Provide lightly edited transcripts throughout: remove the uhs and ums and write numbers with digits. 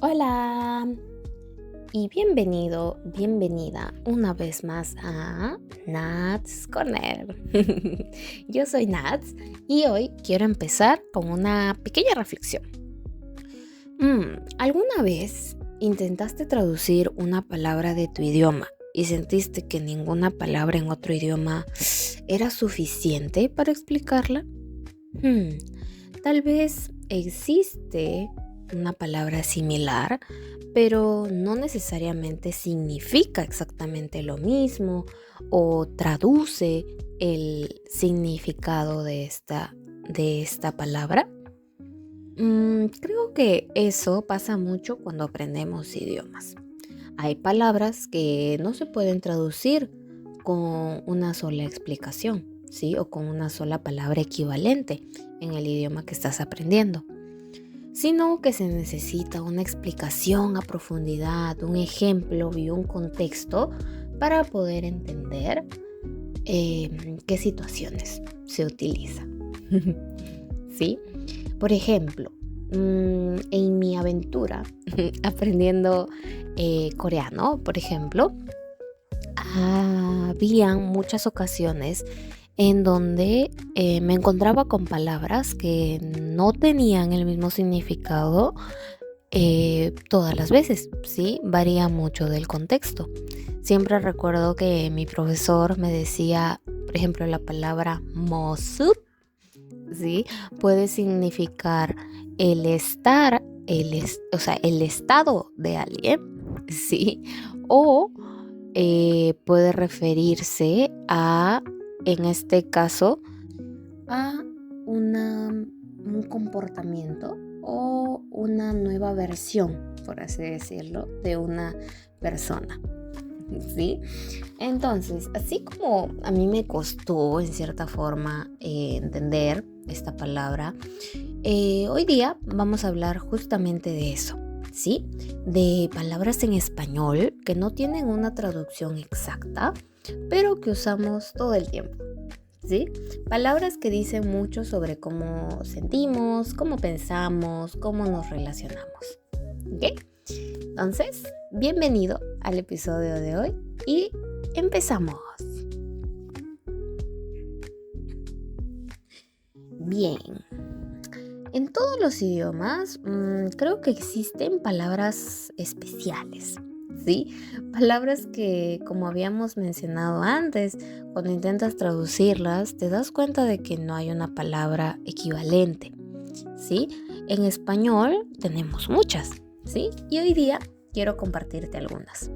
Hola y bienvenida una vez más a Nats Corner. Yo soy Nats y hoy quiero empezar con una pequeña reflexión. ¿Alguna vez intentaste traducir una palabra de tu idioma y sentiste que ninguna palabra en otro idioma era suficiente para explicarla? Hmm, Tal vez existe una palabra similar, pero no necesariamente significa exactamente lo mismo o traduce el significado de esta palabra. Creo que eso pasa mucho cuando aprendemos idiomas. Hay palabras que no se pueden traducir con una sola explicación, ¿sí? O con una sola palabra equivalente en el idioma que estás aprendiendo, sino que se necesita una explicación a profundidad, un ejemplo y un contexto para poder entender qué situaciones se utiliza. ¿Sí? Por ejemplo, en mi aventura aprendiendo coreano, por ejemplo, habían muchas ocasiones en donde me encontraba con palabras que no tenían el mismo significado todas las veces, ¿sí? Varía mucho del contexto. Siempre recuerdo que mi profesor me decía, por ejemplo, la palabra mosup, ¿sí? Puede significar el estar, el estado de alguien, ¿sí? O puede referirse a, en este caso, a un comportamiento o una nueva versión, por así decirlo, de una persona, ¿sí? Entonces, así como a mí me costó en cierta forma entender esta palabra, hoy día vamos a hablar justamente de eso, ¿sí? De palabras en español que no tienen una traducción exacta, pero que usamos todo el tiempo, ¿sí? Palabras que dicen mucho sobre cómo sentimos, cómo pensamos, cómo nos relacionamos, ¿ok? Entonces, bienvenido al episodio de hoy y empezamos. Bien, en todos los idiomas creo que existen palabras especiales, ¿sí? Palabras que, como habíamos mencionado antes, cuando intentas traducirlas, te das cuenta de que no hay una palabra equivalente, ¿sí? En español tenemos muchas, ¿sí? Y hoy día quiero compartirte algunas.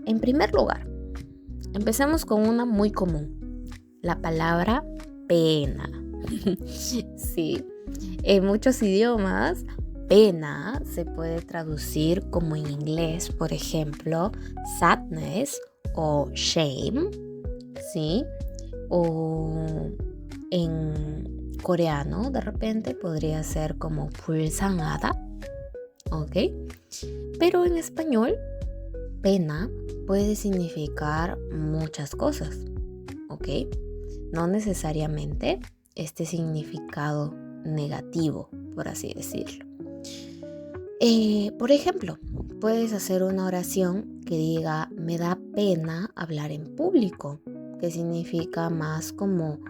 En primer lugar, empecemos con una muy común, la palabra pena. Sí, en muchos idiomas, pena se puede traducir como en inglés, por ejemplo, sadness o shame, ¿sí? O en coreano, de repente, podría ser como 불쌍하다, ¿ok? Pero en español, pena puede significar muchas cosas, ¿ok? No necesariamente este significado negativo, por así decirlo. Por ejemplo, puedes hacer una oración que diga, me da pena hablar en público, que significa más como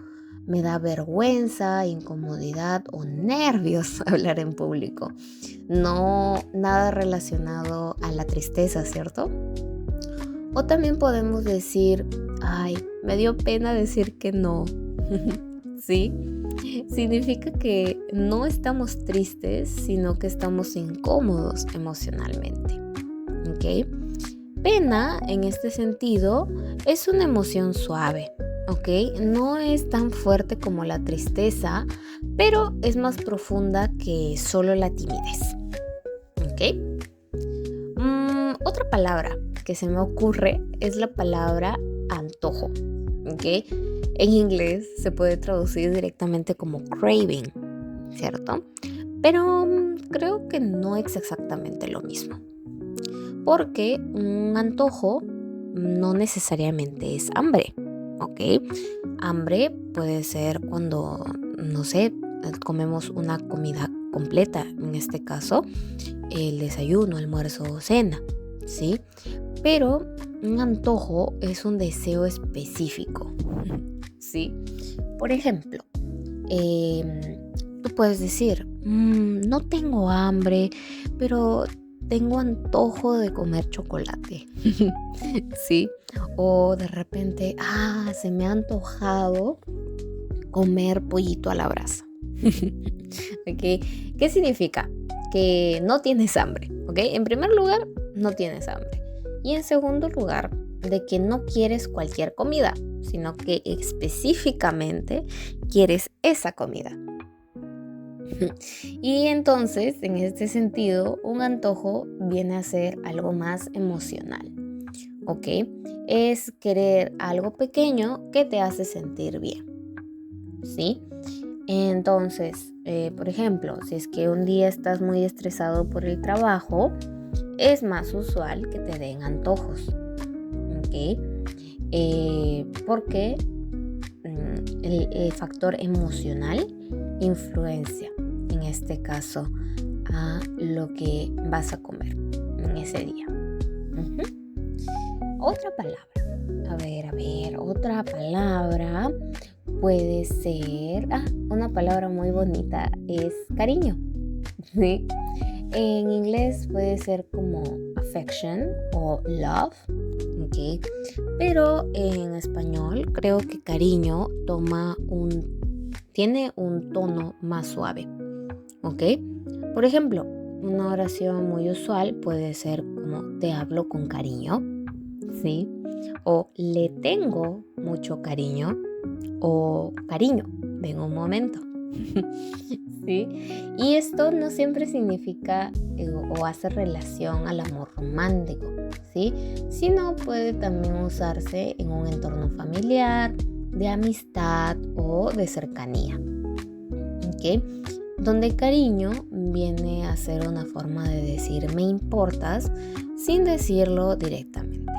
me da vergüenza, incomodidad o nervios hablar en público. No nada relacionado a la tristeza, ¿cierto? O también podemos decir, ay, me dio pena decir que no. ¿Sí? Significa que no estamos tristes, sino que estamos incómodos emocionalmente. ¿Ok? Pena, en este sentido, es una emoción suave. ¿Ok? No es tan fuerte como la tristeza, pero es más profunda que solo la timidez. ¿Ok? Otra palabra que se me ocurre es la palabra antojo, ¿ok? En inglés se puede traducir directamente como craving, ¿cierto? Pero creo que no es exactamente lo mismo, porque un antojo no necesariamente es hambre, ¿ok? Hambre puede ser cuando, no sé, comemos una comida completa, en este caso, el desayuno, almuerzo o cena, ¿sí? Pero un antojo es un deseo específico, ¿sí? Por ejemplo, tú puedes decir, no tengo hambre, pero tengo antojo de comer chocolate, ¿sí? O de repente, se me ha antojado comer pollito a la brasa. ¿Okay? ¿Qué significa? Que no tienes hambre, ¿ok? En primer lugar, no tienes hambre. Y en segundo lugar, de que no quieres cualquier comida, sino que específicamente quieres esa comida. Y entonces, en este sentido, un antojo viene a ser algo más emocional, ¿ok? Es querer algo pequeño que te hace sentir bien, ¿sí? Entonces, por ejemplo, si es que un día estás muy estresado por el trabajo, es más usual que te den antojos, ¿ok? Porque el factor emocional influencia, en este caso, a lo que vas a comer en ese día. Otra palabra, otra palabra puede ser, una palabra muy bonita es cariño, ¿sí? En inglés puede ser como affection o love, ¿ok? Pero en español creo que cariño tiene un tono más suave, ¿ok? Por ejemplo, una oración muy usual puede ser como te hablo con cariño, ¿sí? O le tengo mucho cariño, o cariño, ven un momento. ¿Sí? Y esto no siempre significa o hace relación al amor romántico, ¿sí? Sino puede también usarse en un entorno familiar, de amistad o de cercanía, ¿ok? Donde cariño viene a ser una forma de decir me importas sin decirlo directamente.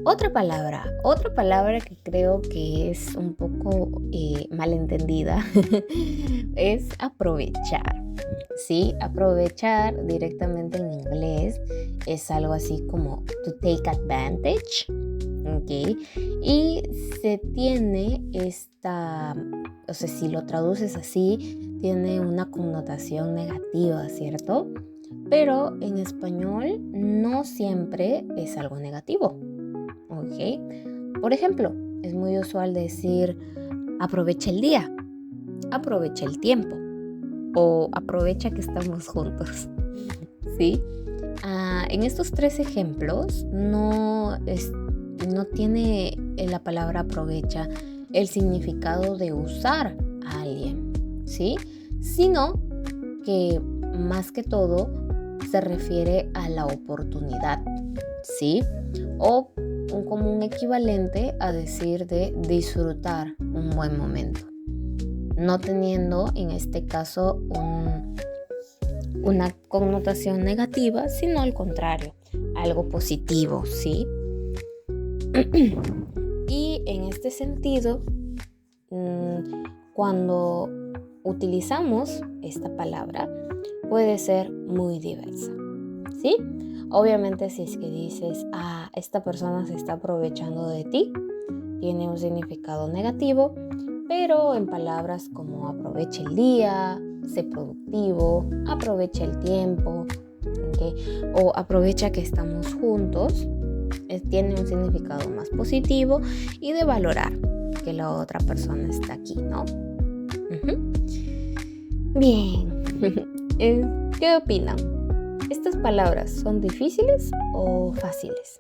Otra palabra que creo que es un poco malentendida es aprovechar, ¿sí? Aprovechar directamente en inglés es algo así como to take advantage, ¿ok? Y se tiene o sea, si lo traduces así, tiene una connotación negativa, ¿cierto? Pero en español no siempre es algo negativo. ¿Ok? Por ejemplo, es muy usual decir aprovecha el día, aprovecha el tiempo o aprovecha que estamos juntos, ¿sí? En estos 3 ejemplos no tiene la palabra aprovecha el significado de usar a alguien, ¿sí? Sino que más que todo se refiere a la oportunidad, ¿sí? O como un equivalente a decir de disfrutar un buen momento, no teniendo en este caso una connotación negativa, sino al contrario, algo positivo, ¿sí? Y en este sentido, cuando utilizamos esta palabra, puede ser muy diversa, ¿sí? Obviamente si es que dices, esta persona se está aprovechando de ti, tiene un significado negativo, pero en palabras como aprovecha el día, sé productivo, aprovecha el tiempo, ¿okay? O aprovecha que estamos juntos, tiene un significado más positivo y de valorar que la otra persona está aquí, ¿no? Bien, ¿qué opinan? ¿Estas palabras son difíciles o fáciles?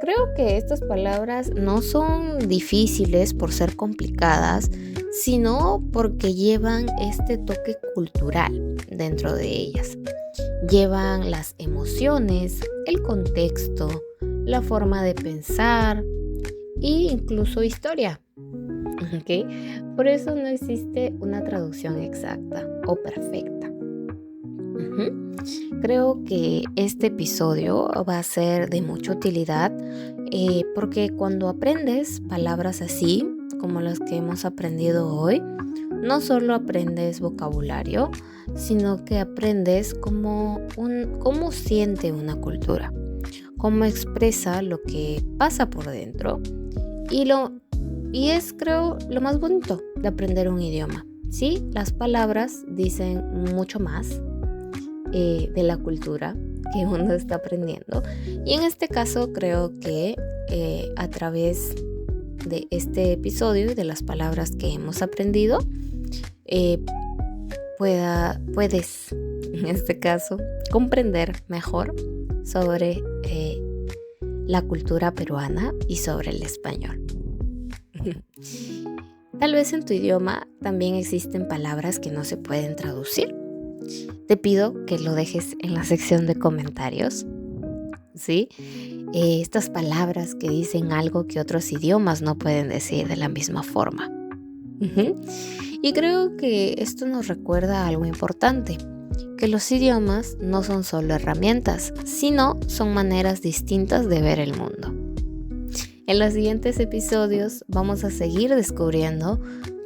Creo que estas palabras no son difíciles por ser complicadas, sino porque llevan este toque cultural dentro de ellas. Llevan las emociones, el contexto, la forma de pensar e incluso historia. ¿Okay? Por eso no existe una traducción exacta o perfecta. Creo que este episodio va a ser de mucha utilidad porque cuando aprendes palabras así, como las que hemos aprendido hoy, no solo aprendes vocabulario, sino que aprendes cómo siente una cultura, cómo expresa lo que pasa por dentro y es, creo, lo más bonito de aprender un idioma. Sí, las palabras dicen mucho más de la cultura que uno está aprendiendo. Y en este caso creo que a través de este episodio y de las palabras que hemos aprendido, puedes, en este caso, comprender mejor sobre la cultura peruana y sobre el español. Tal vez en tu idioma también existen palabras que no se pueden traducir. Te pido que lo dejes en la sección de comentarios, ¿sí? Estas palabras que dicen algo que otros idiomas no pueden decir de la misma forma. Y creo que esto nos recuerda algo importante, que los idiomas no son solo herramientas, sino son maneras distintas de ver el mundo. En los siguientes episodios vamos a seguir descubriendo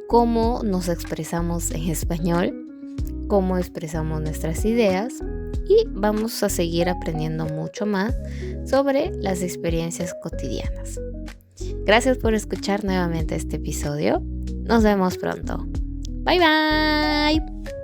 cómo nos expresamos en español, cómo expresamos nuestras ideas y vamos a seguir aprendiendo mucho más sobre las experiencias cotidianas. Gracias por escuchar nuevamente este episodio. Nos vemos pronto. Bye bye.